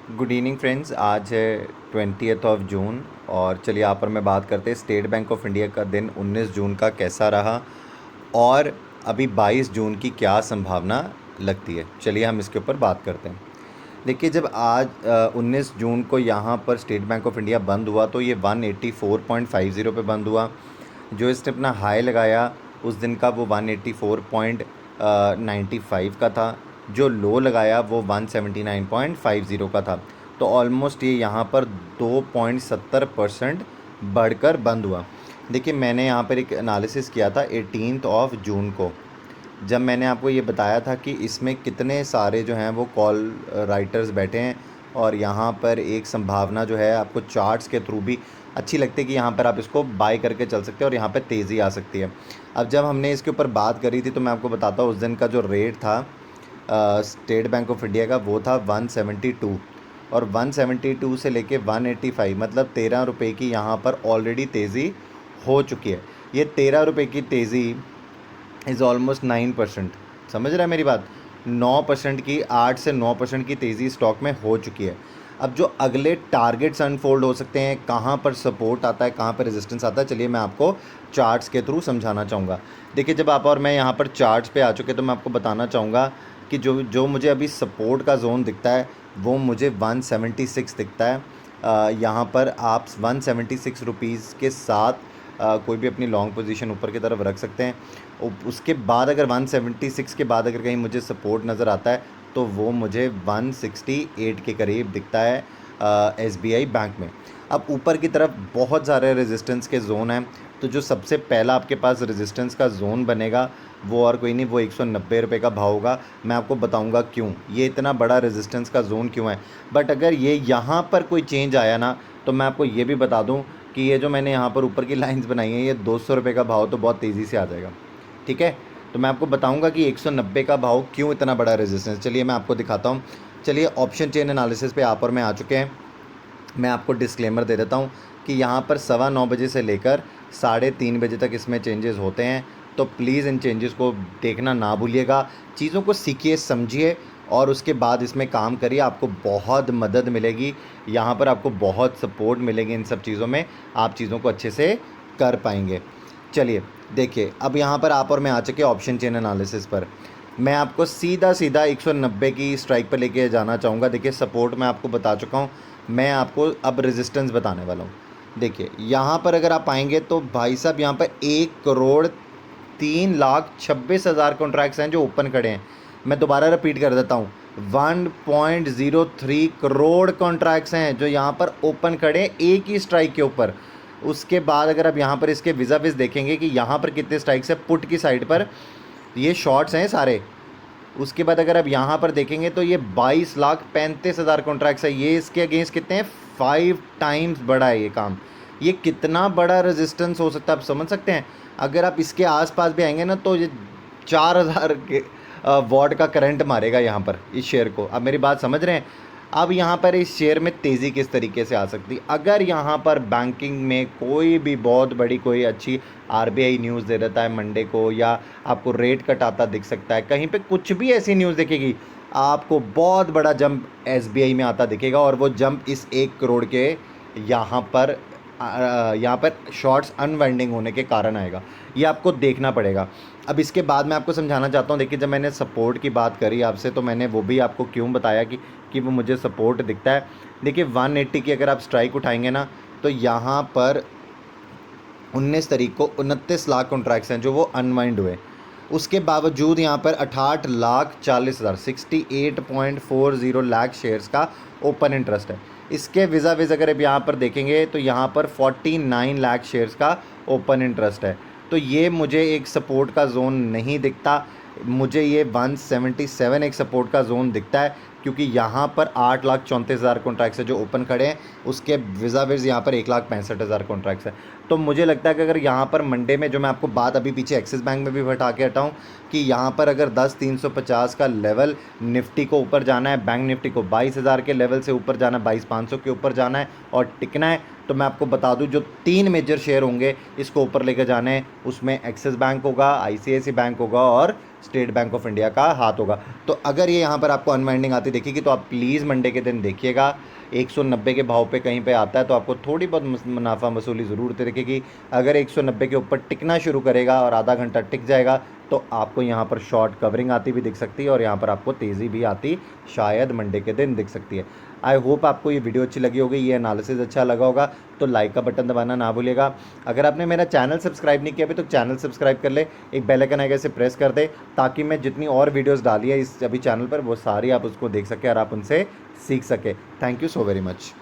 Good evening friends. आज है 20th of June और चलिए यहाँ पर मैं बात करते हैं स्टेट बैंक ऑफ इंडिया का दिन 19 जून का कैसा रहा और अभी 22 जून की क्या संभावना लगती है। चलिए हम इसके ऊपर बात करते हैं। देखिए, जब आज 19 जून को यहाँ पर स्टेट बैंक ऑफ इंडिया बंद हुआ तो ये 184.50 पे बंद हुआ। जो इसने अपना हाई लगाया उस दिन का वो 184.95 का था। जो लो लगाया वो 179.50 का था। तो ऑलमोस्ट ये यहाँ पर 2.70% बढ़कर बंद हुआ। देखिए, मैंने यहाँ पर एक एनालिसिस किया था 18 ऑफ जून को, जब मैंने आपको ये बताया था कि इसमें कितने सारे जो हैं वो कॉल राइटर्स बैठे हैं और यहाँ पर एक संभावना जो है आपको चार्ट्स के थ्रू भी अच्छी लगती है कि यहाँ पर आप इसको बाय करके चल सकते हैं और यहाँ पर तेज़ी आ सकती है। अब जब हमने इसके ऊपर बात करी थी तो मैं आपको बताता हूँ उस दिन का जो रेट था स्टेट बैंक ऑफ इंडिया का वो था 172 और 172 से लेके 185 मतलब 13 रुपये की यहाँ पर ऑलरेडी तेज़ी हो चुकी है। ये 13 रुपये की तेज़ी इज़ ऑलमोस्ट 9%। समझ रहा है मेरी बात? 9% की 8 से 9% की तेज़ी स्टॉक में हो चुकी है। अब जो अगले टारगेट्स अनफोल्ड हो सकते हैं, कहाँ पर सपोर्ट आता है, कहाँ पर रेजिस्टेंस आता है, चलिए मैं आपको चार्ट्स के थ्रू समझाना चाहूँगा। देखिए, जब आप और मैं यहाँ पर चार्ट्स पे आ चुके तो मैं आपको बताना चाहूँगा कि जो जो मुझे अभी सपोर्ट का जोन दिखता है वो मुझे 176 दिखता है। यहाँ पर आप 176 रुपीज़ के साथ कोई भी अपनी लॉन्ग पोजीशन ऊपर की तरफ रख सकते हैं। उसके बाद अगर 176 के बाद अगर कहीं मुझे सपोर्ट नज़र आता है तो वो मुझे 168 के करीब दिखता है SBI बैंक में। अब ऊपर की तरफ बहुत सारे रेजिस्टेंस के ज़ोन हैं, तो जो सबसे पहला आपके पास रेजिस्टेंस का ज़ोन बनेगा वो और कोई नहीं, वो 190 रुपये का भाव होगा। मैं आपको बताऊंगा क्यों ये इतना बड़ा रेजिस्टेंस का ज़ोन क्यों है। बट अगर ये यहाँ पर कोई चेंज आया ना तो मैं आपको ये भी बता दूं कि ये जो मैंने यहाँ पर ऊपर की लाइंस बनाई हैं ये 200 रुपये का भाव तो बहुत तेज़ी से आ जाएगा। ठीक है, तो मैं आपको बताऊंगा कि 190 का भाव क्यों इतना बड़ा रेजिस्टेंस। चलिए मैं आपको दिखाता हूँ। चलिए ऑप्शन चेन एनालिसिस पे आप और मैं आ चुके हैं। मैं आपको डिस्क्लेमर दे देता हूँ कि यहाँ पर 9:15 बजे से लेकर 3:30 बजे तक इसमें चेंजेस होते हैं, तो प्लीज़ इन चेंजेस को देखना ना भूलिएगा। चीज़ों को सीखिए, समझिए और उसके बाद इसमें काम करिए। आपको बहुत मदद मिलेगी, यहाँ पर आपको बहुत सपोर्ट मिलेगी। इन सब चीज़ों में आप चीज़ों को अच्छे से कर पाएंगे। चलिए देखिए, अब यहाँ पर आप और मैं आ चुके ऑप्शन चेन एनालिसिस पर। मैं आपको सीधा 190 की स्ट्राइक पर लेके जाना चाहूँगा। देखिए, सपोर्ट मैं आपको बता चुका हूँ, मैं आपको अब रेजिस्टेंस बताने वाला हूँ। देखिए, यहाँ पर अगर आप आएंगे तो भाई साहब यहाँ पर 1,03,26,000 कॉन्ट्रैक्ट्स हैं जो ओपन खड़े हैं। मैं दोबारा रिपीट कर देता हूँ, 1.03 करोड़ कॉन्ट्रैक्ट्स हैं जो यहाँ पर ओपन खड़े हैं एक ही स्ट्राइक के ऊपर। उसके बाद अगर आप यहाँ पर इसके विज़ा विज़ देखेंगे कि यहाँ पर कितने स्ट्राइक्स है पुट की साइड पर, ये शॉर्ट्स हैं सारे। उसके बाद अगर आप यहाँ पर देखेंगे तो ये 22,35,000 कॉन्ट्रैक्ट्स है। ये इसके अगेंस्ट कितने हैं? 5 टाइम्स बड़ा है ये काम। ये कितना बड़ा रेजिस्टेंस हो सकता है आप समझ सकते हैं। अगर आप इसके आसपास भी आएंगे ना तो ये 4,000 के वॉट का करंट मारेगा यहाँ पर इस शेयर को। आप मेरी बात समझ रहे हैं? अब यहाँ पर इस शेयर में तेज़ी किस तरीके से आ सकती है, अगर यहाँ पर बैंकिंग में कोई भी बहुत बड़ी कोई अच्छी RBI न्यूज़ दे देता है मंडे को, या आपको रेट कट आता दिख सकता है, कहीं पे कुछ भी ऐसी न्यूज़ दिखेगी आपको बहुत बड़ा जंप SBI में आता दिखेगा और वो जंप इस 1 करोड़ के यहाँ पर शॉर्ट्स अनवाइंडिंग होने के कारण आएगा। ये आपको देखना पड़ेगा। अब इसके बाद मैं आपको समझाना चाहता हूँ। देखिए, जब मैंने सपोर्ट की बात करी आपसे तो मैंने वो भी आपको क्यों बताया कि वो मुझे सपोर्ट दिखता है। देखिए, 180 की अगर आप स्ट्राइक उठाएंगे ना तो यहाँ पर 19 तारीख को 29 लाख कॉन्ट्रैक्ट्स हैं जो वो अनवाइंड हुए। उसके बावजूद यहाँ पर 68,40,000 68.40 लाख शेयर्स का ओपन इंटरेस्ट है। इसके विज़ा विज़ अगर आप यहाँ पर देखेंगे तो यहाँ पर 49 लाख शेयर्स का ओपन इंटरेस्ट है। तो ये मुझे एक सपोर्ट का जोन नहीं दिखता, मुझे ये 177 एक सपोर्ट का जोन दिखता है, क्योंकि यहाँ पर 8,34,000 कॉन्ट्रैक्ट्स है जो ओपन खड़े हैं। उसके विज़ा विज़ यहाँ पर 1,65,000 कॉन्ट्रैक्ट्स है। तो मुझे लगता है कि अगर यहाँ पर मंडे में जो मैं आपको बात अभी पीछे एक्सिस बैंक में भी हटा के हटाऊँ कि यहाँ पर अगर 10,350 का लेवल निफ्टी को ऊपर जाना है, बैंक निफ्टी को 22,000 के लेवल से ऊपर जाना है, 22,500 के ऊपर जाना है और टिकना है, तो मैं आपको बता दूं जो 3 मेजर शेयर होंगे इसको ऊपर लेकर जाने हैं, उसमें एक्सिस बैंक होगा, ICICI बैंक होगा और स्टेट बैंक ऑफ इंडिया का हाथ होगा। तो अगर ये यहाँ पर आपको अनवाइंडिंग आती देखिएगी तो आप प्लीज़ मंडे के दिन देखिएगा। 190 के भाव पे कहीं पे आता है तो आपको थोड़ी बहुत मुनाफा वसूली ज़रूर दिखेगी। अगर 190 के ऊपर टिकना शुरू करेगा और आधा घंटा टिक जाएगा तो आपको यहाँ पर शॉर्ट कवरिंग आती भी दिख सकती है और यहाँ पर आपको तेज़ी भी आती शायद मंडे के दिन दिख सकती है। आई होप आपको ये वीडियो अच्छी लगी होगी, ये एनालिसिस अच्छा लगा होगा तो लाइक का बटन दबाना ना भूलिएगा। अगर आपने मेरा चैनल सब्सक्राइब नहीं किया अभी तो चैनल सब्सक्राइब कर ले, एक बेल आइकन आएगा इसे प्रेस कर दे ताकि मैं जितनी और वीडियोस डाली है इस अभी चैनल पर वो सारी आप उसको देख सकें और आप उनसे सीख सकें। Thank you so very much.